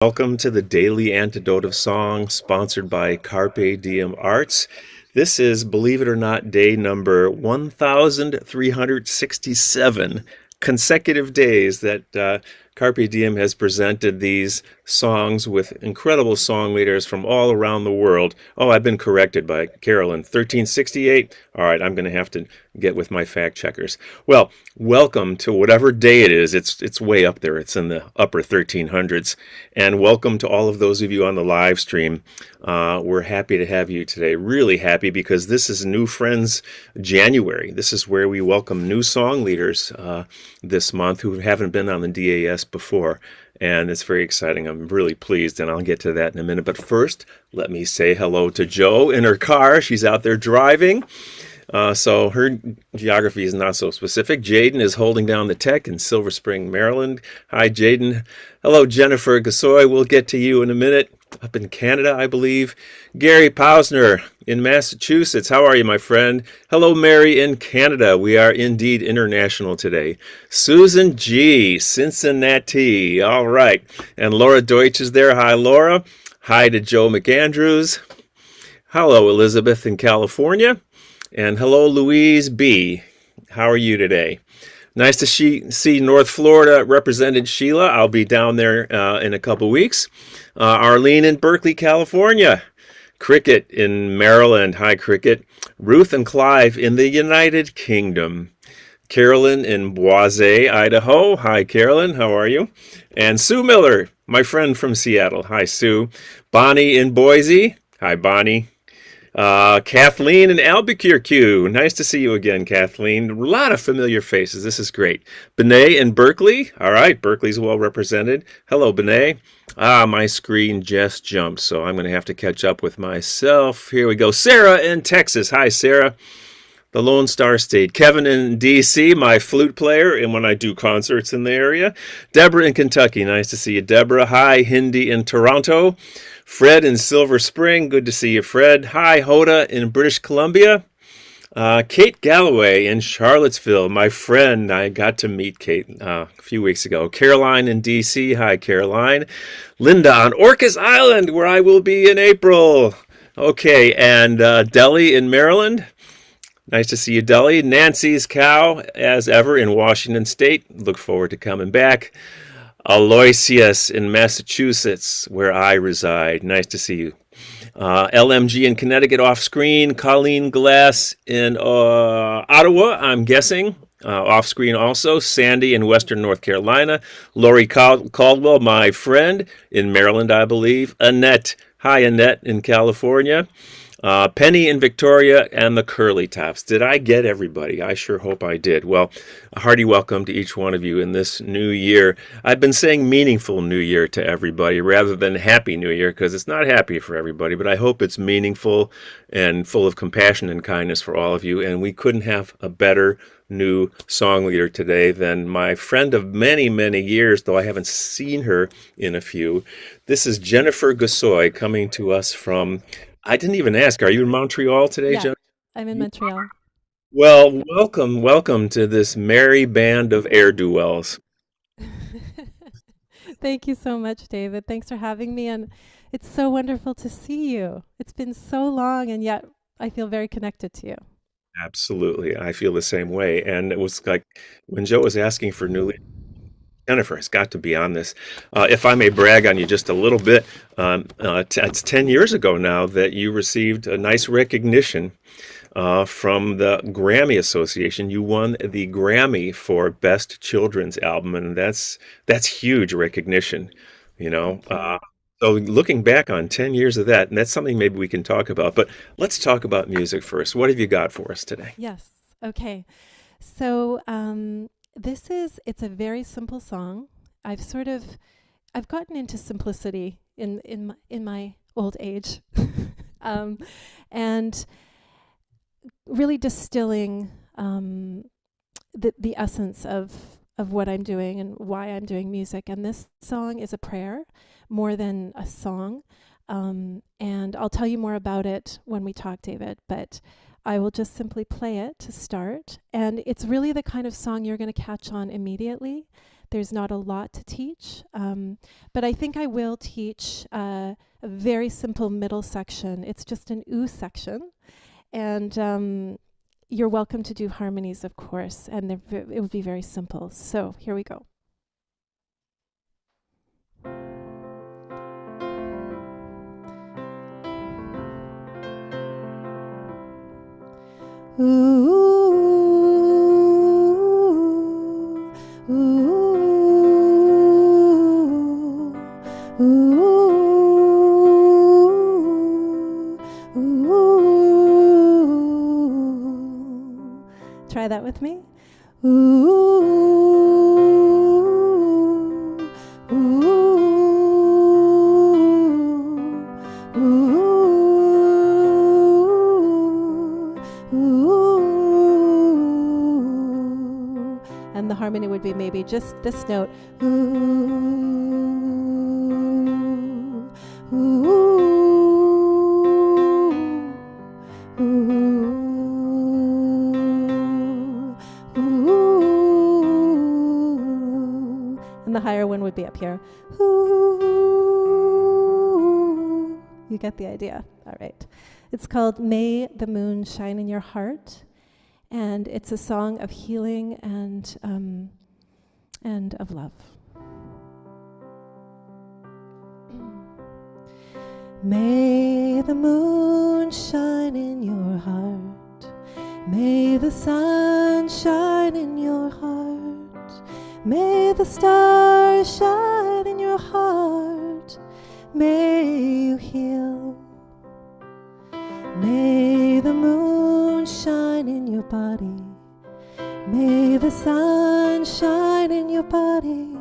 Welcome to the Daily Antidote of Song, sponsored by Carpe Diem Arts. This is, believe it or not, day number 1,367 consecutive days that Carpe Diem has presented these songs with incredible song leaders from all around the world. Oh, I've been corrected by Carolyn. 1368? All right, I'm going to have to get with my fact checkers. Well, welcome to whatever day it is. It's way up there. It's in the upper 1300s. And welcome to all of those of you on the live stream. We're happy to have you today. Really happy because this is New Friends January. This is where we welcome new song leaders this month who haven't been on the DAS before. And it's very exciting. I'm really pleased, and I'll get to that in a minute. But first, let me say hello to Jo in her car. She's out there driving. So her geography is not so specific. Jaden is holding down the tech in Silver Spring, Maryland. Hi, Jaden. Hello, Jennifer Gasoi. We'll get to you in a minute. Up in Canada, I believe. Gary Pausner in Massachusetts. How are you, my friend? Hello, Mary in Canada. We are indeed international today. Susan G., Cincinnati. All right. And Laura Deutsch is there. Hi, Laura. Hi to Joe McAndrews. Hello, Elizabeth in California. And hello, Louise B. How are you today? Nice to see North Florida represented, Sheila. I'll be down there in a couple weeks. Arlene in Berkeley, California. Cricket in Maryland. Hi, Cricket. Ruth and Clive in the United Kingdom. Carolyn in Boise, Idaho. Hi, Carolyn. How are you? And Sue Miller, my friend from Seattle. Hi, Sue. Bonnie in Boise. Hi, Bonnie. Kathleen in Albuquerque. Nice to see you again, Kathleen. A lot of familiar faces. This is great. Benet in Berkeley. All right, Berkeley's well represented. Hello, Benet. My screen just jumped, so I'm going to have to catch up with myself. Here we go. Sarah in Texas. Hi, Sarah. The Lone Star State. Kevin in D.C., my flute player, and when I do concerts in the area. Deborah in Kentucky. Nice to see you, Deborah. Hi, Hindi in Toronto. Fred in Silver Spring. Good to see you, Fred. Hi, Hoda in British Columbia. Kate Galloway in Charlottesville, my friend. I got to meet Kate a few weeks ago. Caroline in D.C. Hi, Caroline. Linda on Orcas Island, where I will be in April. Okay, and Delhi in Maryland. Nice to see you, Delhi. Nancy's Cow, as ever, in Washington State. Look forward to coming back. Aloysius in Massachusetts, where I reside. Nice to see you. LMG in Connecticut off screen. Colleen Glass in Ottawa, I'm guessing. Off screen also. Sandy in Western North Carolina. Lori Caldwell, my friend, in Maryland, I believe. Annette. Hi, Annette in California. Penny in Victoria, and the Curly Tops. Did I get everybody? I sure hope I did. Well, a hearty welcome to each one of you in this new year. I've been saying meaningful new year to everybody rather than happy new year because it's not happy for everybody, but I hope it's meaningful and full of compassion and kindness for all of you. And we couldn't have a better new song leader today than my friend of many, many years, though I haven't seen her in a few. This is Jennifer Gasoi coming to us from, I didn't even ask. Are you in Montreal today, Yeah, Jen? I'm in Montreal. Well, welcome to this merry band of air-do-wells. Thank you so much, David. Thanks for having me. And it's so wonderful to see you. It's been so long, and yet I feel very connected to you. Absolutely. I feel the same way. And it was like when Joe was asking for new lead, Jennifer has got to be on this. If I may brag on you just a little bit, it's 10 years ago now that you received a nice recognition from the Grammy Association. You won the Grammy for Best Children's Album, and that's huge recognition, you know. Thank you. So looking back on 10 years of that, and that's something maybe we can talk about. But let's talk about music first. What have you got for us today? Yes. Okay. So it's a very simple song. I've gotten into simplicity in my old age, um, and really distilling the essence of what I'm doing and why I'm doing music. And this song is a prayer more than a song. And I'll tell you more about it when we talk, David. But I will just simply play it to start. And it's really the kind of song you're going to catch on immediately There's not a lot to teach, but I think I will teach a very simple middle section. It's just an oo section, and you're welcome to do harmonies, of course, and it would be very simple. So here we go. Ooh, ooh, ooh, ooh. Try that with me. Ooh, ooh, ooh, ooh. And the harmony would be maybe just this note. Ooh, ooh, ooh, ooh. And the higher one would be up here. Ooh. You get the idea. All right. It's called May the Moon Shine in Your Heart. And it's a song of healing and of love. May the moon shine in your heart. May the sun shine in your heart. May the stars shine in your heart. May you heal. May the moon shine in your body. May the sun shine in your body.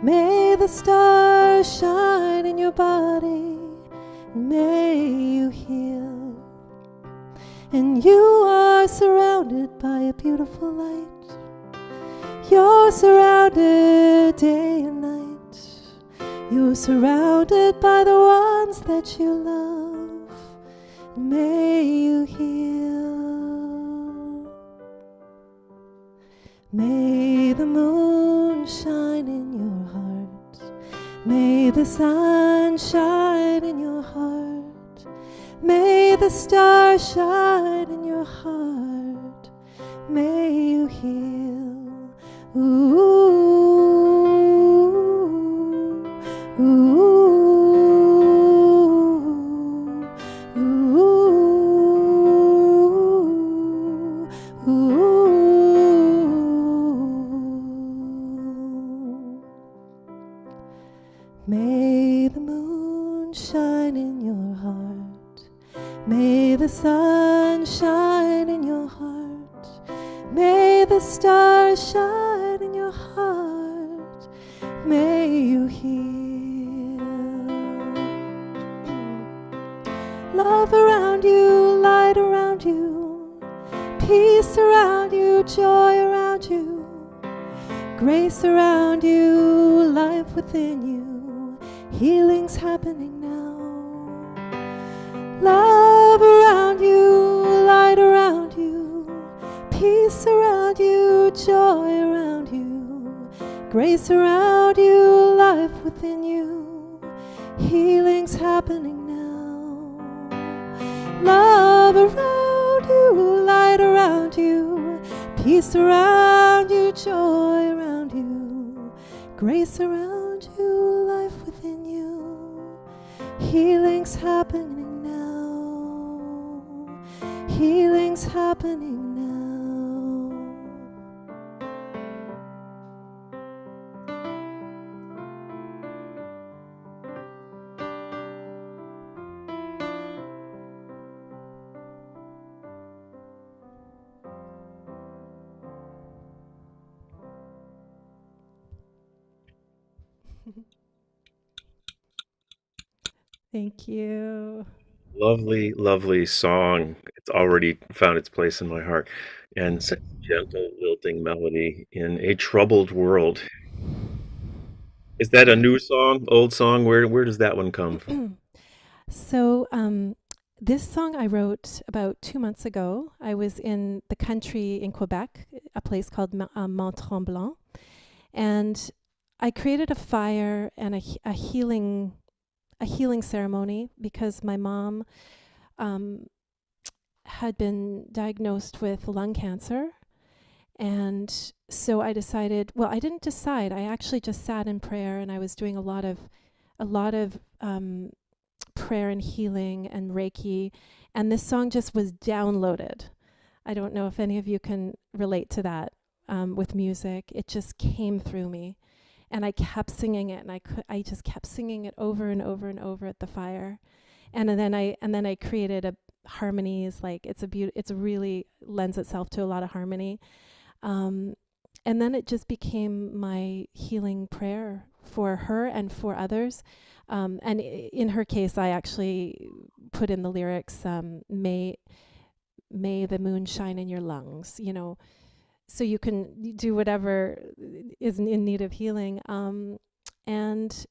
May the stars shine in your body. May you heal. And you are surrounded by a beautiful light. You're surrounded day and night. You're surrounded by the ones that you love. May you heal. May the moon shine in your heart. May the sun shine in your heart. May the stars shine in your heart. May you heal. Ooh, ooh, ooh, ooh. May the moon shine in your heart. May the sun shine in your heart. May the stars shine in your heart. May you heal. Love around you, light around you, peace around you, joy around you, grace around you, life within you. Healing's happening now. Love around you, light around you, peace around you, joy around you, grace around you, life within you. Healing's happening now. Love around you, light around you, peace around you, joy around you, grace around you, life within you. Healing's happening now. Healing's happening now. Thank you. Lovely, lovely song. It's already found its place in my heart. And such a gentle, lilting melody in a troubled world. Is that a new song, old song? Where does that one come from? So, this song I wrote about 2 months ago. I was in the country in Quebec, a place called Mont Tremblant, And I created a fire and a healing ceremony because my mom um, had been diagnosed with lung cancer. And so I decided, well, I didn't decide. I actually just sat in prayer and I was doing a lot of prayer and healing and Reiki. And this song just was downloaded. I don't know if any of you can relate to that with music. It just came through me. And I kept singing it, and I just kept singing it over and over and over at the fire. And then I created a harmonies, like it's really lends itself to a lot of harmony. Um, and then it just became my healing prayer for her and for others. In her case, I actually put in the lyrics, may the moon shine in your lungs, so you can do whatever is in need of healing. And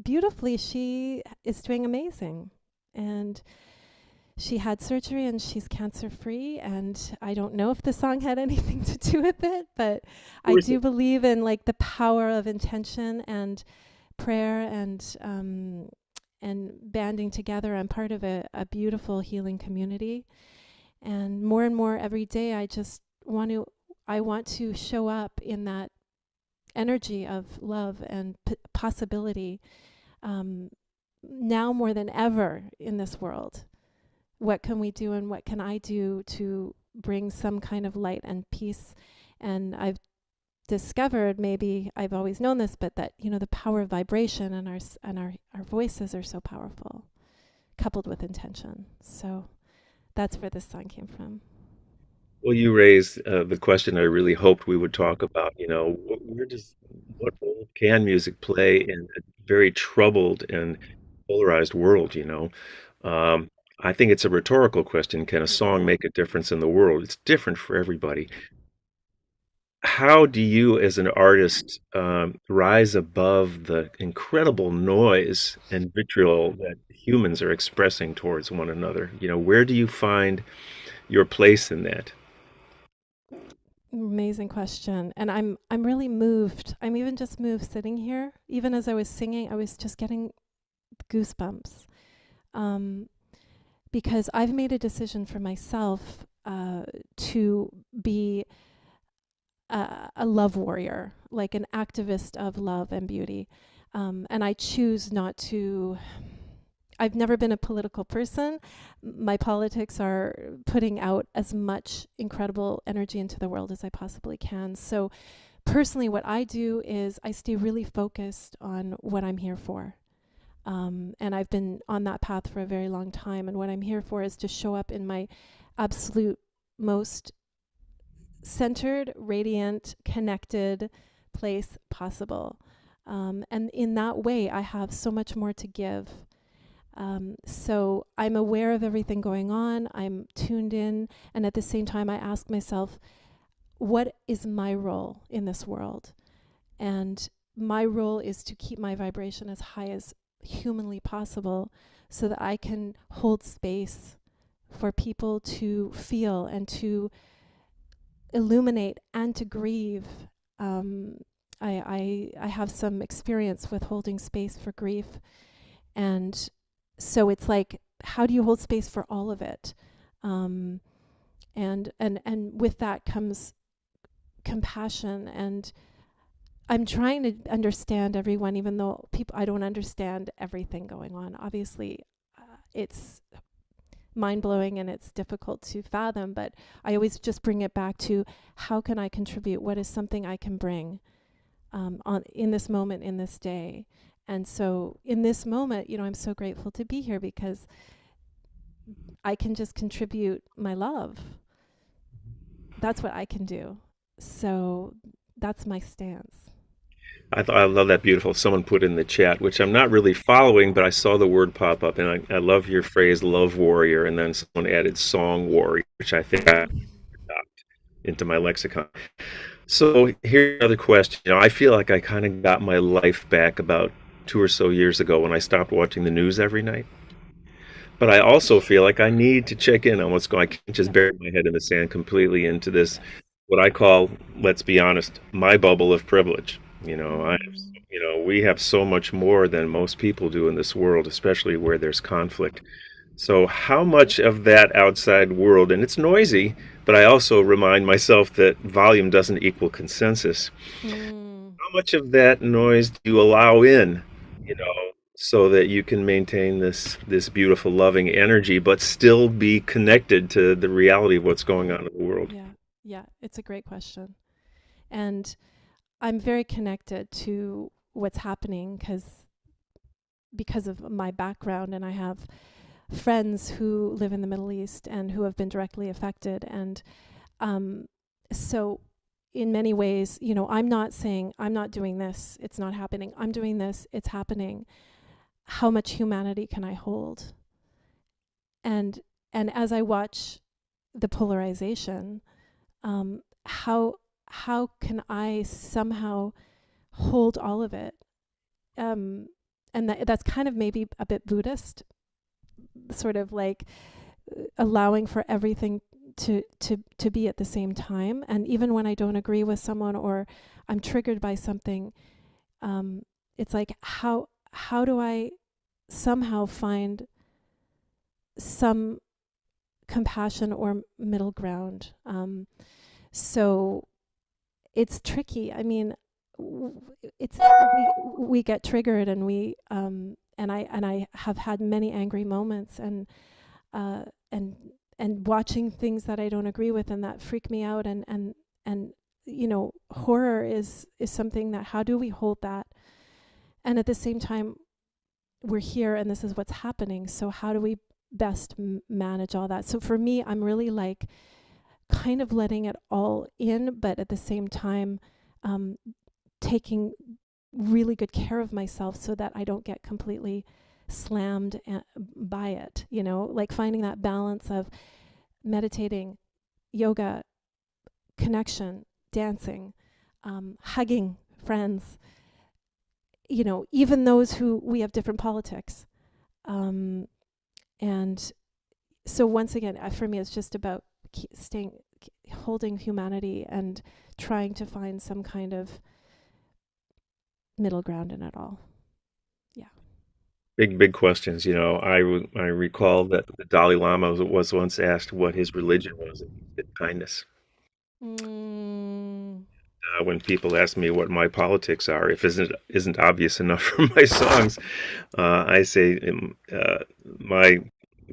beautifully, she is doing amazing. And she had surgery and she's cancer free. And I don't know if the song had anything to do with it, but I Who is do it? believe in like the power of intention and prayer and banding together. I'm part of a beautiful healing community. And more every day, want to I want to show up in that energy of love and possibility, um, now more than ever in this world. What can we do and what can I do to bring some kind of light and peace? And I've discovered, maybe I've always known this, but that, the power of vibration and our voices are so powerful, coupled with intention. So that's where this song came from. Well, you raised the question I really hoped we would talk about. What role can music play in a very troubled and polarized world, Um, I think it's a rhetorical question. Can a song make a difference in the world? It's different for everybody. How do you, as an artist, rise above the incredible noise and vitriol that humans are expressing towards one another? Where do you find your place in that? Amazing question. And I'm really moved. I'm even just moved sitting here. Even as I was singing, I was just getting goosebumps. Um, because I've made a decision for myself to be a love warrior, like an activist of love and beauty. And I choose not to. I've never been a political person. My politics are putting out as much incredible energy into the world as I possibly can. So, personally, what I do is I stay really focused on what I'm here for. And I've been on that path for a very long time. And what I'm here for is to show up in my absolute most centered, radiant, connected place possible. And in that way, I have so much more to give. So I'm aware of everything going on. I'm tuned in. And at the same time, I ask myself, what is my role in this world? And my role is to keep my vibration as high as humanly possible so that I can hold space for people to feel and to illuminate and to grieve. Um, I have some experience with holding space for grief. And so it's like, how do you hold space for all of it? Um, and with that comes compassion. And I'm trying to understand everyone, even though I don't understand everything going on. Obviously, it's mind blowing and it's difficult to fathom, but I always just bring it back to how can I contribute? What is something I can bring on in this moment, in this day? And so in this moment, I'm so grateful to be here because I can just contribute my love. That's what I can do. So that's my stance. I love that beautiful. Someone put in the chat, which I'm not really following, but I saw the word pop up, and I love your phrase "love warrior," and then someone added "song warrior," which I think I adopt into my lexicon. So here's another question. I feel like I kind of got my life back about 2 or so years ago when I stopped watching the news every night. But I also feel like I need to check in on what's going. I can't just bury my head in the sand completely into this, what I call, let's be honest, my bubble of privilege. You know, Mm, we have so much more than most people do in this world, especially where there's conflict. So, how much of that outside world, and it's noisy, but I also remind myself that volume doesn't equal consensus. mm, How much of that noise do you allow in, so that you can maintain this beautiful, loving energy, but still be connected to the reality of what's going on in the world? yeah, yeah. It's a great question. And I'm very connected to what's happening because of my background, and I have friends who live in the Middle East and who have been directly affected. And um, so, in many ways, I'm not saying I'm not doing this, it's not happening. I'm doing this, it's happening. How much humanity can I hold? And as I watch the polarization, how can I somehow hold all of it? Um, and that's kind of maybe a bit Buddhist, sort of like allowing for everything to be at the same time. And even when I don't agree with someone or I'm triggered by something, um, it's like how do I somehow find some compassion or middle ground? So it's tricky. I mean, it's we get triggered, and I have had many angry moments, uh, and watching things that I don't agree with and that freak me out, and horror is something that, how do we hold that? And at the same time, we're here and this is what's happening. So how do we best manage all that? So for me, I'm really like kind of letting it all in, but at the same time, um, taking really good care of myself so that I don't get completely slammed by it, like finding that balance of meditating, yoga, connection, dancing, hugging friends, even those who we have different politics. Um, and so once again, for me, it's just about staying, holding humanity and trying to find some kind of middle ground in it all. Yeah. Big, big questions. I recall that the Dalai Lama was once asked what his religion was, and he said kindness. Mm, When people ask me what my politics are, if isn't obvious enough from my songs, I say my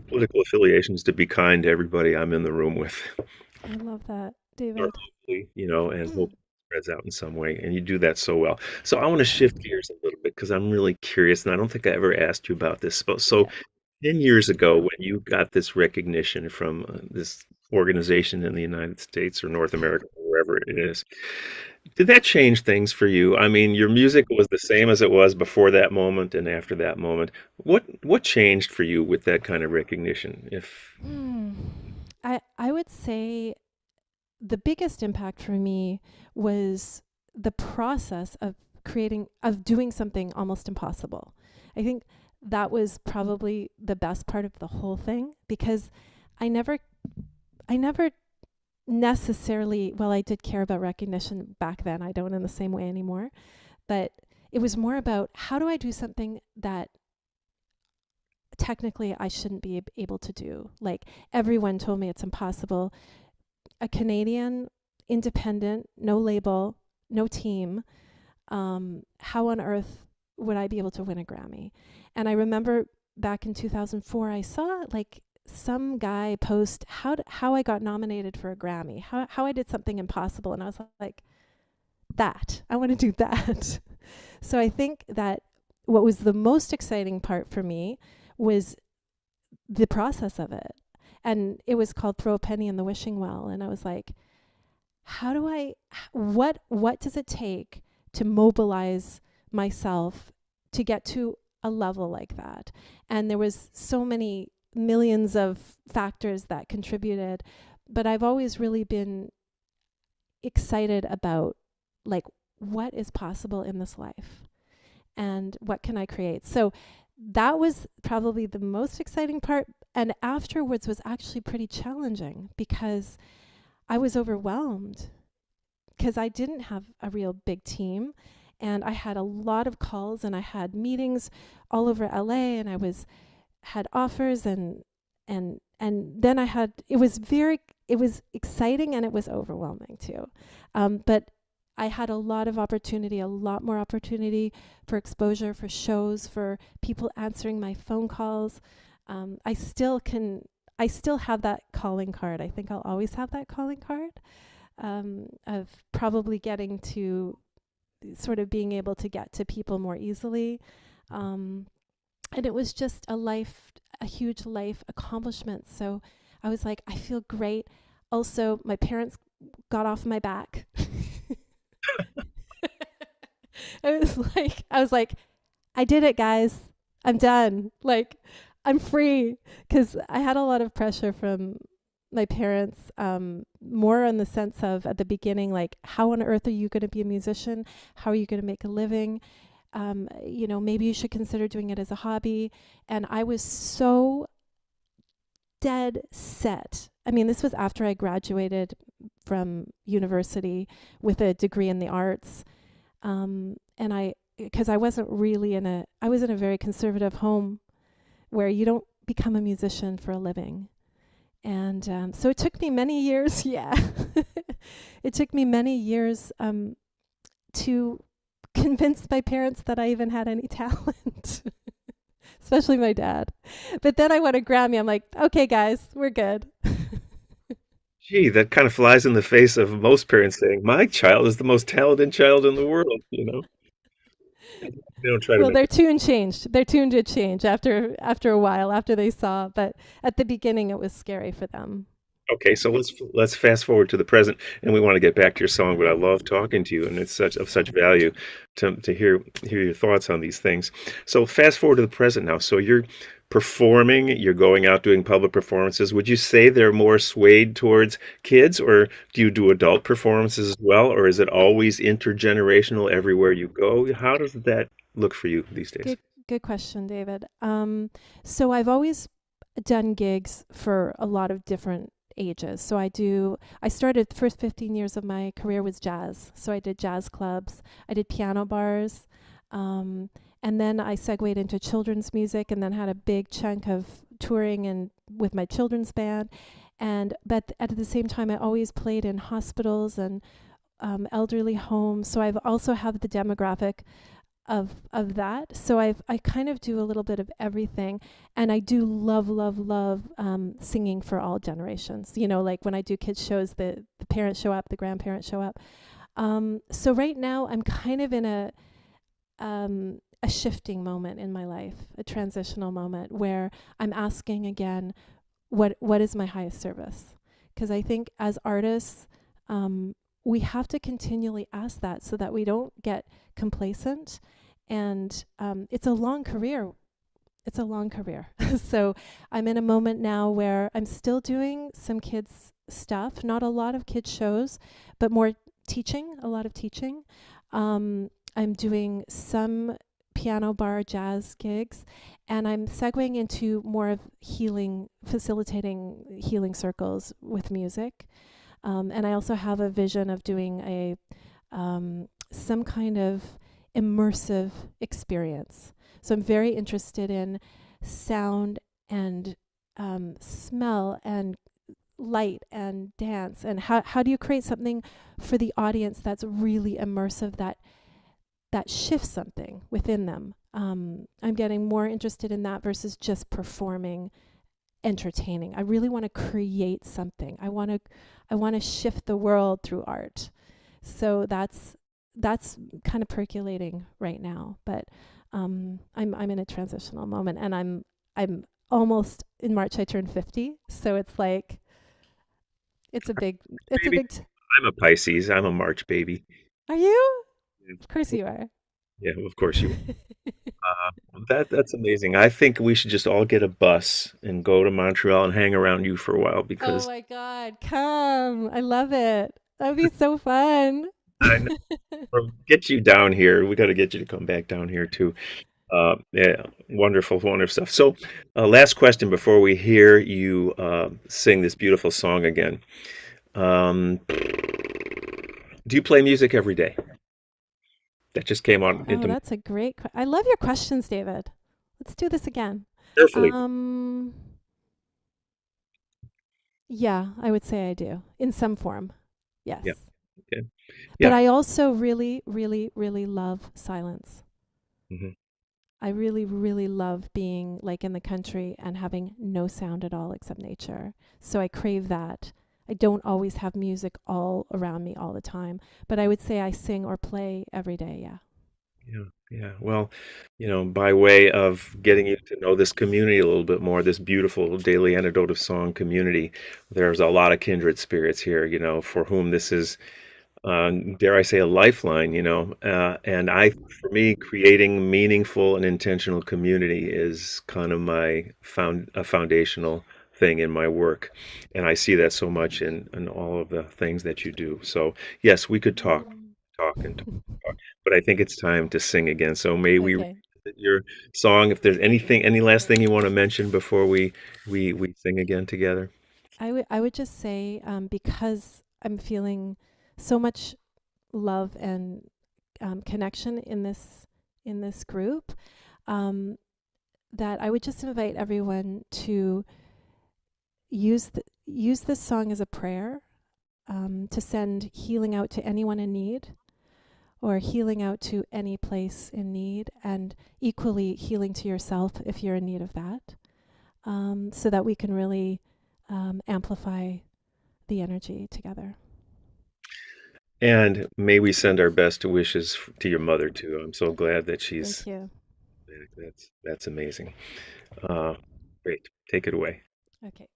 political affiliation is to be kind to everybody I'm in the room with, I love that, or David. hopefully, and hope it spreads out in some way. And you do that so well. So I want to shift gears a little bit because I'm really curious, and I don't think I ever asked you about this. So Yeah. 10 years ago, when you got this recognition from this organization in the United States or North America, or wherever it is, did that change things for you? I mean, your music was the same as it was before that moment and after that moment. What changed for you with that kind of recognition? If Hmm. I would say the biggest impact for me was the process of doing something almost impossible. I think that was probably the best part of the whole thing, because I never I never necessarily, well, I did care about recognition back then. I don't in the same way anymore, but it was more about, how do I do something that technically I shouldn't be able to do? Like, everyone told me it's impossible. A Canadian, independent, no label, no team. How on earth would I be able to win a Grammy? And I remember back in 2004, I saw like some guy post how I got nominated for a Grammy, how I did something impossible. And I was like, that, I want to do that. So I think that what was the most exciting part for me was the process of it. And it was called Throw a Penny in the Wishing Well. And I was like, how do I, what does it take to mobilize myself to get to a level like that? And there was so many millions of factors that contributed, but I've always really been excited about, like, what is possible in this life and what can I create. So that was probably the most exciting part, and afterwards was actually pretty challenging because I was overwhelmed because I didn't have a real big team. and I had a lot of calls and I had meetings all over LA, and I was had offers, and then I had it was exciting and it was overwhelming too. But I had a lot of opportunity, a lot more opportunity for exposure, for shows, for people answering my phone calls. I still can. I still have that calling card. I think I'll always have that calling card, of probably getting to sort of being able to get to people more easily. Um, and it was just a huge life accomplishment. So I was like, I feel great. Also, my parents got off my back. I was like, I did it, guys. I'm done. Like, I'm free. Because I had a lot of pressure from my parents, more in the sense of at the beginning, like, how on earth are you going to be a musician? How are you going to make a living? Maybe you should consider doing it as a hobby. And I was so dead set. I mean, this was after I graduated from university with a degree in the arts. And because I was in a very conservative home where you don't become a musician for a living. And so it took me many years, yeah. It took me many years to convince my parents that I even had any talent, especially my dad. But then I won a Grammy. I'm like, okay, guys, we're good. Gee, that kind of flies in the face of most parents saying, "My child is the most talented child in the world." You know, they don't try to Well, make their it. tune changed. Their tune did change after a while, after they saw. But at the beginning, it was scary for them. Okay, so let's fast forward to the present, and we want to get back to your song. But I love talking to you, and it's such value to hear your thoughts on these things. So fast forward to the present now. So you're performing, you're going out doing public performances. Would you say they're more swayed towards kids, or do you do adult performances as well, or is it always intergenerational everywhere you go? How does that look for you these days? Good, good question, David. So I've always done gigs for a lot of different ages. I started the first 15 years of my career was jazz. So I did jazz clubs, I did piano bars, um, and then I segued into children's music and then had a big chunk of touring and with my children's band. But at the same time, I always played in hospitals and elderly homes. So I've also have the demographic of that. So I kind of do a little bit of everything, and I do love singing for all generations. Like when I do kids shows, the parents show up, the grandparents show up. So right now I'm kind of in a shifting moment in my life, a transitional moment where I'm asking again, what is my highest service? Because I think as artists, we have to continually ask that so that we don't get complacent. And it's a long career. It's a long career. So I'm in a moment now where I'm still doing some kids stuff, not a lot of kids shows, but more teaching, a lot of teaching. I'm doing some piano bar jazz gigs, and I'm segueing into more of healing, facilitating healing circles with music. And I also have a vision of doing some kind of immersive experience. So I'm very interested in sound and smell and light and dance, and how do you create something for the audience that's really immersive, that shifts something within them. I'm getting more interested in that versus just performing, entertaining. I really want to create something. I want to shift the world through art. So that's kind of percolating right now. But I'm in a transitional moment, and I'm almost in March. I turned 50, so it's like it's a big it's a Baby, big. I'm a Pisces. I'm a March baby. Are you? Of course Yeah, you are. yeah, of course you. That's amazing. I think we should just all get a bus and go to Montreal and hang around you for a while Oh because my God, come! I love it. That would be so fun. I know or get you down here. We got to get you to come back down here too. Yeah, wonderful, wonderful stuff. So, last question before we hear you sing this beautiful song again. Do you play music every day? That just came out Oh, into that's a great I love your questions, David. Let's do this again. carefully. Um, yeah, I would say I do in some form. Yeah. Yes. Okay. But Yeah. I also really, really, really love silence. Hmm. I really, really love being like in the country and having no sound at all except nature. So I crave that. I don't always have music all around me all the time, but I would say I sing or play every day. Yeah. Yeah. Yeah. Well, by way of getting you to know this community a little bit more, this beautiful daily antidote of song community, there's a lot of kindred spirits here, for whom this is dare I say, a lifeline, and for me, creating meaningful and intentional community is kind of a foundational thing in my work. And I see that so much in all of the things that you do. So yes, we could Mm. talk and talk, but I think it's time to sing again. So may we Okay. revisit your song, if there's any last thing you want to mention before we sing again together. I would just say because I'm feeling so much love and connection in this group, um, that I would just invite everyone to use this song as a prayer, to send healing out to anyone in need, or healing out to any place in need, and equally healing to yourself if you're in need of that, so that we can really amplify the energy together. And may we send our best wishes to your mother too. I'm so glad that Thank she's you. that's amazing. Uh, Great. Take it away. Okay.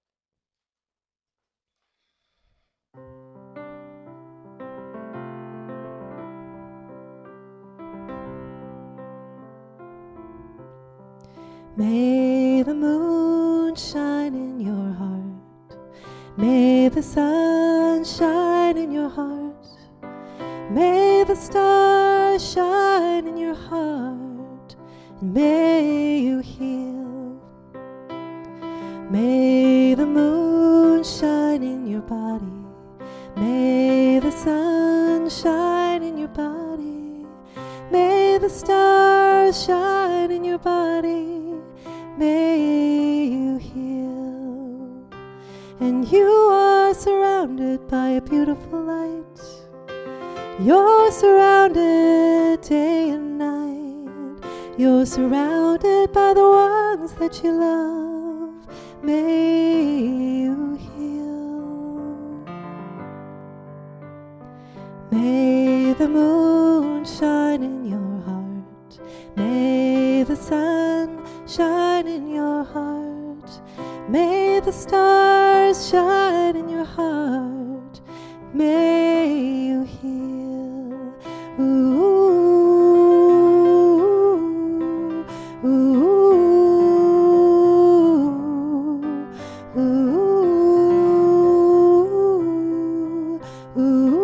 May the moon shine in your heart. May the sun shine in your heart. May the stars shine in your heart. And may you heal. May the moon shine in your body. May the sun shine in your body. May the stars shine in your body. May you heal. And you are surrounded by a beautiful light. You're surrounded day and night. You're surrounded by the ones that you love. May you heal. May the moon shine in your heart. May the sun shine in your heart. May the stars shine in your heart. May you heal. Ooh, ooh, ooh, ooh.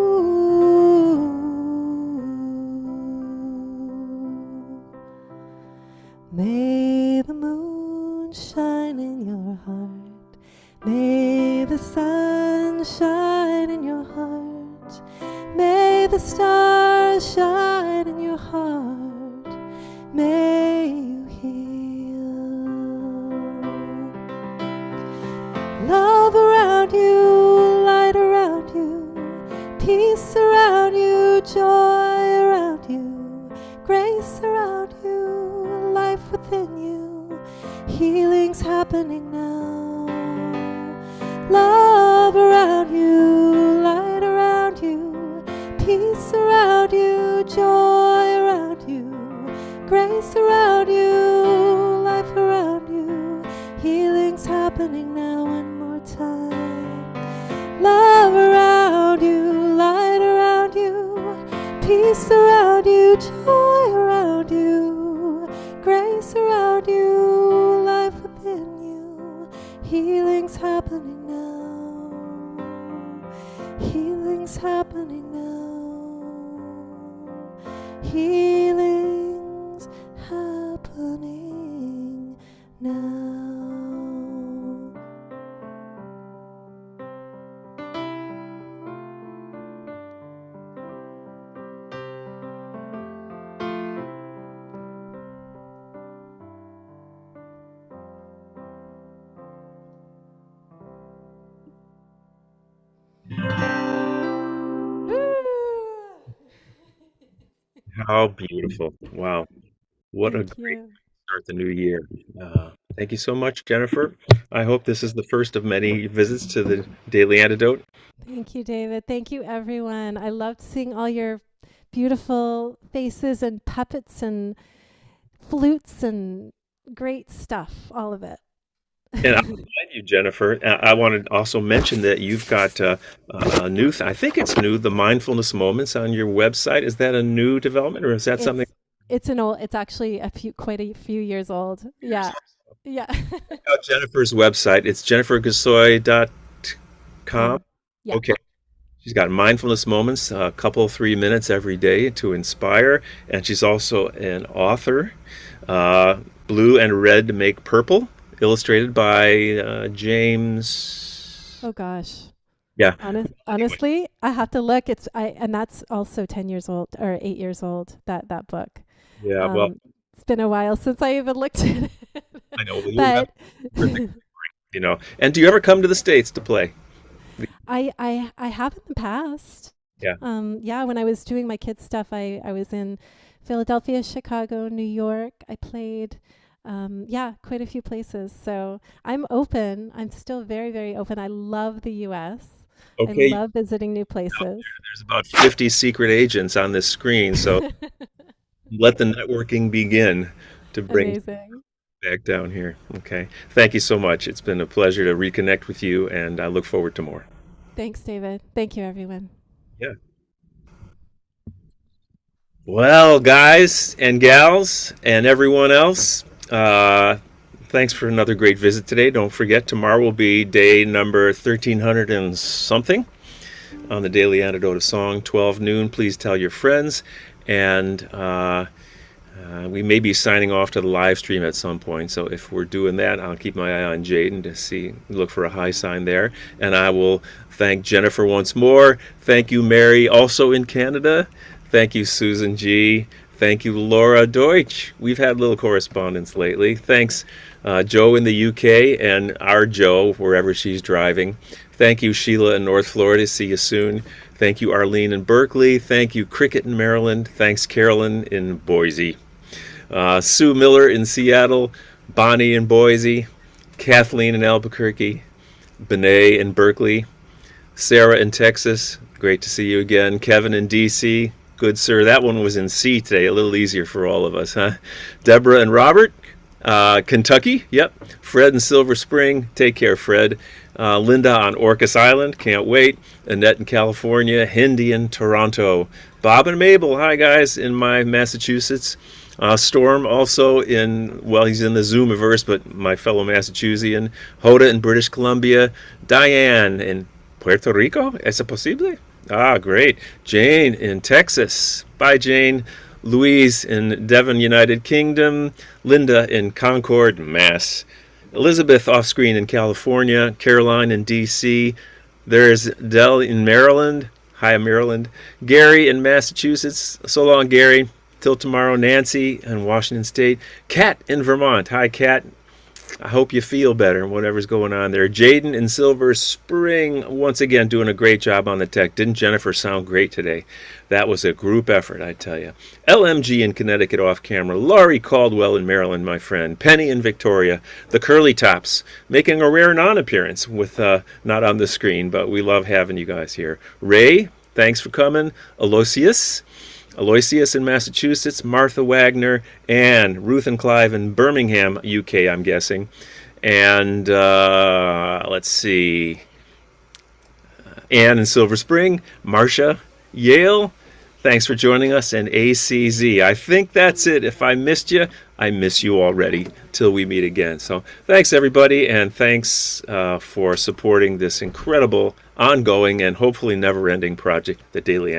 May the moon shine in your heart. May the sun shine in your heart. May the stars shine in your heart. May you heal. Love around you, light around you, peace around you, joy around you, grace around you, life within you. Healing's happening now. Love around you, light around you, peace around you, joy around you, grace around you, life around you. Healing's happening now. One more time. Love around you, light around you, peace around you, joy around you, grace around you, life within you. Healing's happening now. Healing's happening now. Healing's happening now. How beautiful. Wow. What a Thank great you. start the new year. Thank you so much, Jennifer. I hope this is the first of many visits to the Daily Antidote. Thank you, David. Thank you, everyone. I loved seeing all your beautiful faces and puppets and flutes and great stuff, all of it. And I remind you, Jennifer, I want to also mention that you've got a new, I think it's new, the mindfulness moments on your website. Is that a new development or is that something? It's actually quite a few years old. Yeah. Yeah. Jennifer's website. It's jennifergasoi.com. Yeah. Okay. She's got mindfulness moments, a couple, 3 minutes every day to inspire. And she's also an author. Blue and Red Make Purple, illustrated by James. Oh gosh. Yeah. Honestly, I have to look. And that's also 10 years old or 8 years old, that book. Yeah. Well, Um, it's been a while since I even looked at it. I know. Well, you But remember, And do you ever come to the States to play? I have in the past. Yeah. Yeah, when I was doing my kids stuff, I was in Philadelphia, Chicago, New York. I played, yeah, quite a few places. So I'm open. I'm still very, very open. I love the U.S. I Okay. love visiting new places. There's about 50 secret agents on this screen, so let the networking begin to bring Amazing. back down here. Okay. Thank you so much. It's been a pleasure to reconnect with you, and I look forward to more. Thanks, David. Thank you, everyone. Yeah. Well, guys and gals and everyone else, thanks for another great visit today. Don't forget, tomorrow will be day number 1300 and something on the Daily Antidote of Song, 12 noon. Please tell your friends. And we may be signing off to the live stream at some point. So if we're doing that, I'll keep my eye on Jaden to look for a high sign there. And I will thank Jennifer once more. Thank you, Mary, also in Canada. Thank you, Susan G. Thank you, Laura Deutsch. We've had little correspondence lately. Thanks, Joe in the UK and our Joe, wherever she's driving. Thank you, Sheila in North Florida. See you soon. Thank you, Arlene in Berkeley. Thank you, Cricket in Maryland. Thanks, Carolyn in Boise. Sue Miller in Seattle. Bonnie in Boise. Kathleen in Albuquerque. Benet in Berkeley. Sarah in Texas. Great to see you again. Kevin in DC. Good, sir. That one was in C today. A little easier for all of us, huh? Deborah and Robert. Kentucky. Yep. Fred in Silver Spring. Take care, Fred. Linda on Orcas Island. Can't wait. Annette in California. Hindi in Toronto. Bob and Mabel. Hi, guys, in my Massachusetts. Storm also he's in the Zoomiverse, but my fellow Massachusettsian. Hoda in British Columbia. Diane in Puerto Rico. ¿Es posible? Ah, great. Jane in Texas. Bye, Jane. Louise in Devon, United Kingdom. Linda in Concord, Mass. Elizabeth off screen in California. Caroline in D.C. There's Dell in Maryland. Hi, Maryland. Gary in Massachusetts. So long, Gary. Till tomorrow. Nancy in Washington State. Kat in Vermont. Hi, Kat. I hope you feel better, whatever's going on there. Jaden in Silver Spring, once again, doing a great job on the tech. Didn't Jennifer sound great today? That was a group effort, I tell you. LMG in Connecticut off camera. Laurie Caldwell in Maryland, my friend. Penny in Victoria. The Curly Tops, making a rare non-appearance with not on the screen, but we love having you guys here. Ray, thanks for coming. Aloysius in Massachusetts, Martha Wagner, and Ruth and Clive in Birmingham, UK, I'm guessing. And let's see, Anne in Silver Spring, Marcia, Yale, thanks for joining us, and ACZ. I think that's it. If I missed you, I miss you already till we meet again. So thanks, everybody, and thanks for supporting this incredible, ongoing, and hopefully never-ending project, the Daily